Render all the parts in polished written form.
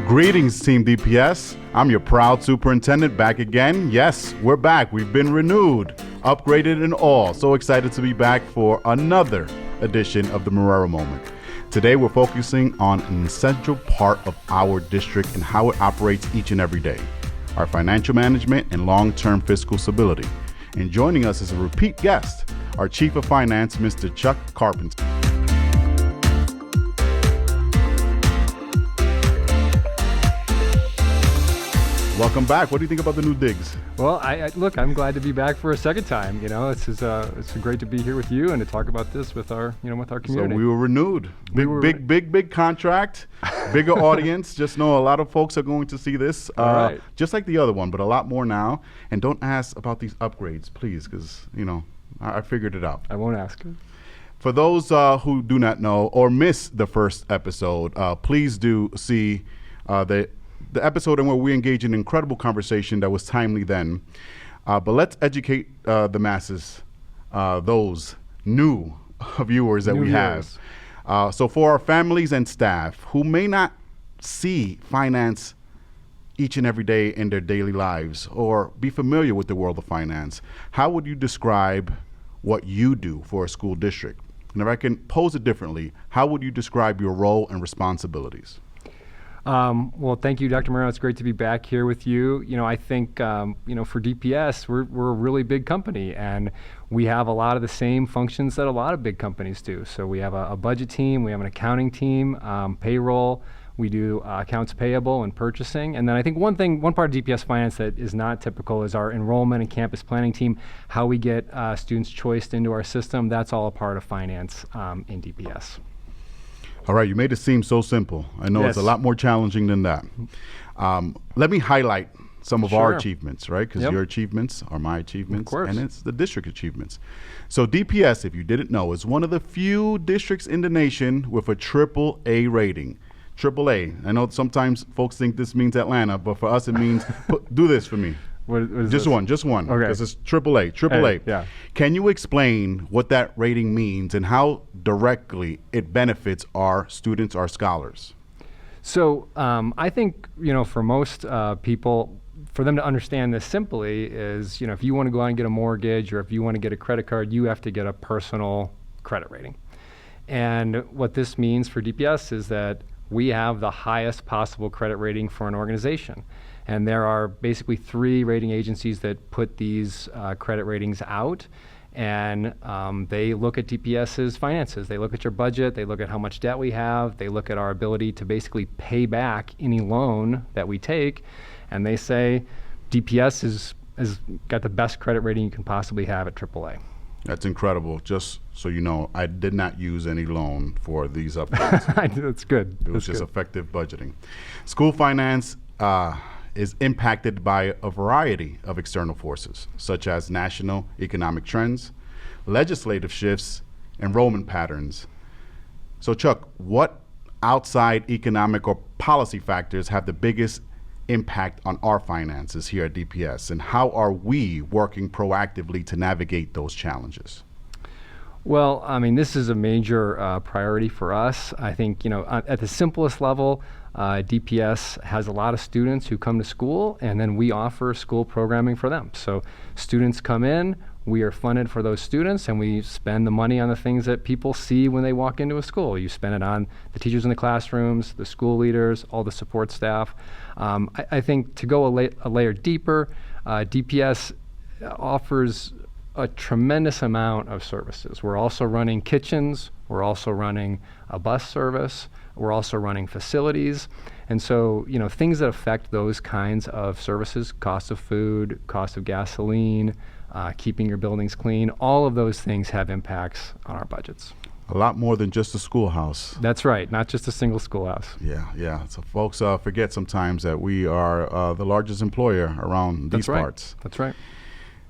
Greetings, Team DPS. I'm your proud superintendent back again. Yes, we're back. We've been renewed, upgraded, and all. So excited to be back for another edition of the Marrero Moment. Today, we're focusing on an essential part of our district and how it operates each and every day, our financial management and long-term fiscal stability. And joining us is a repeat guest, our Chief of Finance, Mr. Chuck Carpenter. Welcome back. What do you think about the new digs? Well, look, I'm glad to be back for a second time. You know, it's great to be here with you and to talk about this with our community. So we were renewed. Big contract, bigger audience. Just know a lot of folks are going to see this, right. Just like the other one, but a lot more now. And don't ask about these upgrades, please, because I figured it out. I won't ask you. For those who do not know or miss the first episode, please do see the episode in where we engage in incredible conversation that was timely then. But let's educate the masses, those new viewers that we have. So for our families and staff who may not see finance each and every day in their daily lives or be familiar with the world of finance, how would you describe what you do for a school district? And if I can pose it differently, how would you describe your role and responsibilities? Well, thank you, Dr. Marrero. It's great to be back here with you. I think, for DPS, we're a really big company, and we have a lot of the same functions that a lot of big companies do. So we have a budget team, we have an accounting team, payroll, we do accounts payable and purchasing. And then I think one part of DPS finance that is not typical is our enrollment and campus planning team, how we get students choiced into our system. That's all a part of finance in DPS. All right, you made it seem so simple. I know It's a lot more challenging than that. Let me highlight some of our achievements, right? Because your achievements are my achievements, and it's the district achievements. So DPS, if you didn't know, is one of the few districts in the nation with a AAA rating. AAA. I know sometimes folks think this means Atlanta, but for us it means, do this for me. What is just this? one, okay. Because it's AAA. Yeah. Can you explain what that rating means and how directly it benefits our students, our scholars? So I think, for most people, for them to understand this simply is, if you want to go out and get a mortgage or if you want to get a credit card, you have to get a personal credit rating. And what this means for DPS is that we have the highest possible credit rating for an organization. And there are basically 3 rating agencies that put these credit ratings out. And they look at DPS's finances. They look at your budget. They look at how much debt we have. They look at our ability to basically pay back any loan that we take. And they say DPS has got the best credit rating you can possibly have at AAA. That's incredible. Just so you know, I did not use any loan for these upgrades. That's good. It was just effective budgeting. School finance is impacted by a variety of external forces, such as national economic trends, legislative shifts, enrollment patterns. So Chuck, what outside economic or policy factors have the biggest impact on our finances here at DPS, and how are we working proactively to navigate those challenges? Well, this is a major priority for us. I think, at the simplest level, DPS has a lot of students who come to school, and then we offer school programming for them. So students come in, we are funded for those students, and we spend the money on the things that people see when they walk into a school. You spend it on the teachers in the classrooms, the school leaders, all the support staff. I think to go a layer deeper, DPS offers a tremendous amount of services. We're also running kitchens, we're also running a bus service, we're also running facilities. And so, things that affect those kinds of services, cost of food, cost of gasoline, keeping your buildings clean, all of those things have impacts on our budgets. A lot more than just a schoolhouse. That's right, not just a single schoolhouse. Yeah. So folks forget sometimes that we are the largest employer around these parts. That's right.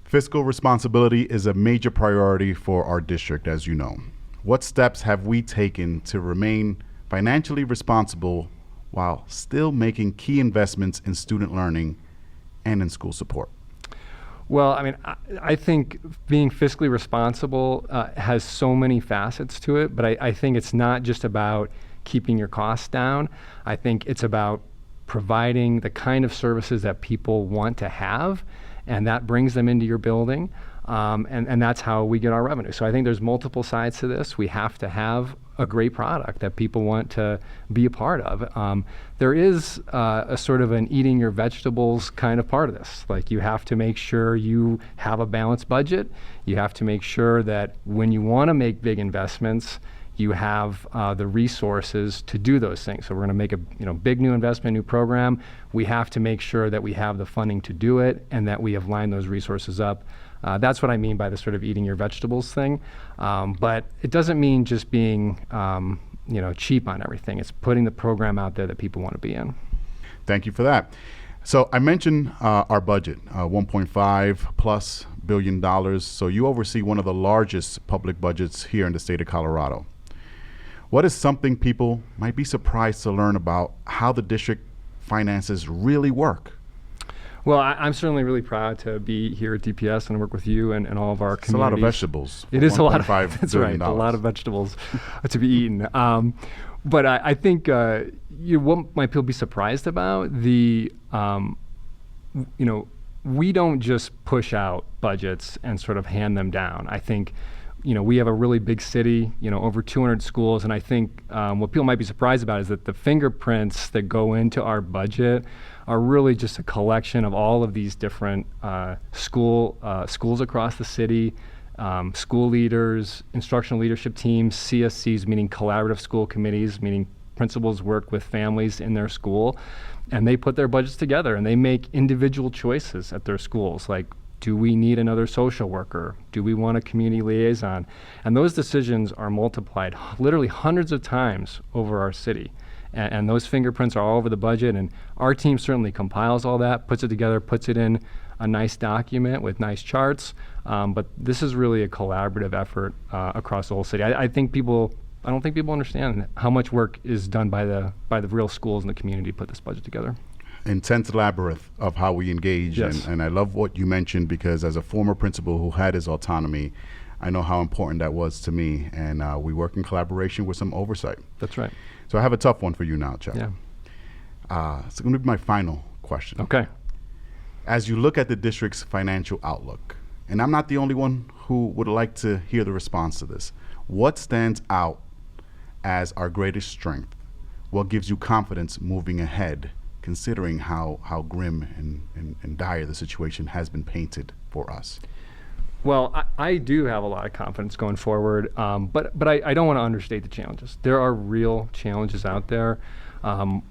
Fiscal responsibility is a major priority for our district, as you know. What steps have we taken to remain financially responsible while still making key investments in student learning and in school support? Well, I think being fiscally responsible has so many facets to it, but I think it's not just about keeping your costs down. I think it's about providing the kind of services that people want to have, and that brings them into your building. And that's how we get our revenue. So I think there's multiple sides to this. We have to have a great product that people want to be a part of. There is a sort of an eating your vegetables kind of part of this. Like, you have to make sure you have a balanced budget. You have to make sure that when you want to make big investments, you have the resources to do those things. So we're going to make a big new investment, new program. We have to make sure that we have the funding to do it and that we have lined those resources up. That's what I mean by the sort of eating your vegetables thing. But it doesn't mean just being cheap on everything. It's putting the program out there that people want to be in. Thank you for that. So I mentioned our budget, $1.5+ billion. So you oversee one of the largest public budgets here in the state of Colorado. What is something people might be surprised to learn about how the district finances really work? Well, I'm certainly really proud to be here at DPS and work with you and all of our communities. It's a lot of vegetables. It is a lot of, that's right, a lot of vegetables to be eaten. But I think what might people be surprised about, we don't just push out budgets and sort of hand them down. I think we have a really big city, over 200 schools, and I think what people might be surprised about is that the fingerprints that go into our budget are really just a collection of all of these different schools across the city, school leaders, instructional leadership teams, CSCs, meaning collaborative school committees, meaning principals work with families in their school, and they put their budgets together and they make individual choices at their schools, like, do we need another social worker? Do we want a community liaison? And those decisions are multiplied literally hundreds of times over our city. And those fingerprints are all over the budget, and our team certainly compiles all that, puts it together, puts it in a nice document with nice charts. But this is really a collaborative effort across the whole city. I don't think people understand how much work is done by the real schools in the community to put this budget together. Intense labyrinth of how we engage. Yes. And I love what you mentioned, because as a former principal who had his autonomy, I know how important that was to me. And we work in collaboration with some oversight. That's right. So I have a tough one for you now, Chuck. Yeah. It's going to be my final question. Okay. As you look at the district's financial outlook, and I'm not the only one who would like to hear the response to this, what stands out as our greatest strength? What gives you confidence moving ahead, considering how grim and dire the situation has been painted for us? Well, I do have a lot of confidence going forward, but I don't want to understate the challenges. There are real challenges out there.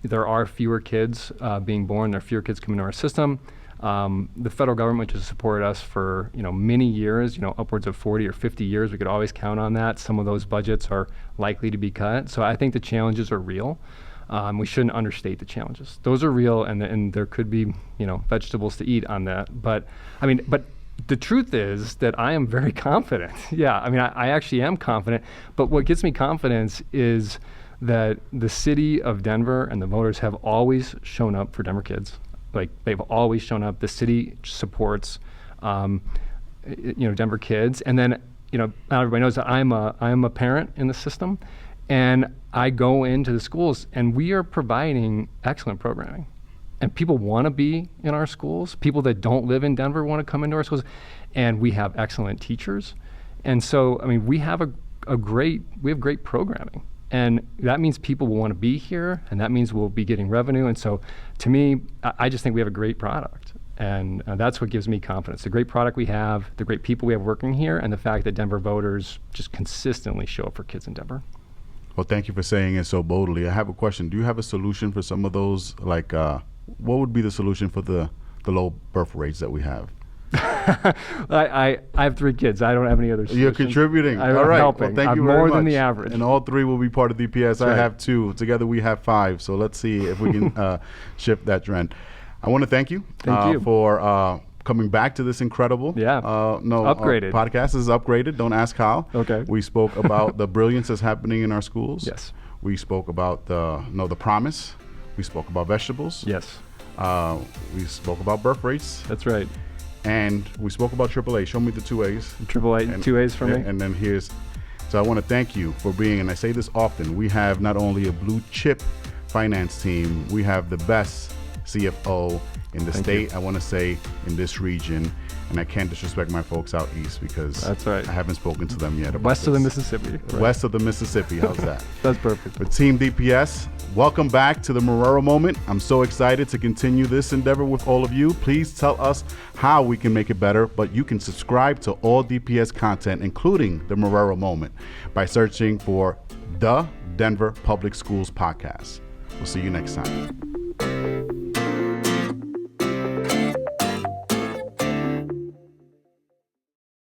There are fewer kids being born. There are fewer kids coming to our system. The federal government has supported us for many years, upwards of 40 or 50 years. We could always count on that. Some of those budgets are likely to be cut. So I think the challenges are real. We shouldn't understate the challenges. Those are real, and there could be vegetables to eat on that. But the truth is that I am very confident. I actually am confident. But what gives me confidence is that the city of Denver and the voters have always shown up for Denver kids. Like, they've always shown up. The city supports, Denver kids. And then, not everybody knows that I'm a parent in the system, and I go into the schools, and we are providing excellent programming. And people want to be in our schools. People that don't live in Denver want to come into our schools, and we have excellent teachers. And so, we have great programming, and that means people will want to be here, and that means we'll be getting revenue. And so, to me, I just think we have a great product, and that's what gives me confidence. The great product we have, the great people we have working here, and the fact that Denver voters just consistently show up for kids in Denver. Well, thank you for saying it so boldly. I have a question. Do you have a solution for some of those, what would be the solution for the low birth rates that we have? I have 3 kids. I don't have any other solutions. You're contributing. I'm all right. helping. Well, thank you I'm very more much. than the average. And all 3 will be part of DPS. That's I right. have 2. Together we have 5. So let's see if we can shift that trend. I want to thank you, for coming back to this incredible upgraded podcast. Is upgraded. Don't ask how. Okay. We spoke about the brilliance that's happening in our schools. Yes. We spoke about the promise. We spoke about vegetables. Yes. We spoke about birth rates. That's right. And we spoke about AAA. Show me the 2 A's. AAA and 2 A's for me. And then so I want to thank you for being, and I say this often, we have not only a blue chip finance team. We have the best CFO in the state, I want to say, in this region. And I can't disrespect my folks out east because That's right. I haven't spoken to them yet. About West of the this. Mississippi. Right. West of the Mississippi. How's that? That's perfect. For Team DPS, welcome back to the Marrero Moment. I'm so excited to continue this endeavor with all of you. Please tell us how we can make it better, but you can subscribe to all DPS content, including the Marrero Moment, by searching for the Denver Public Schools Podcast. We'll see you next time.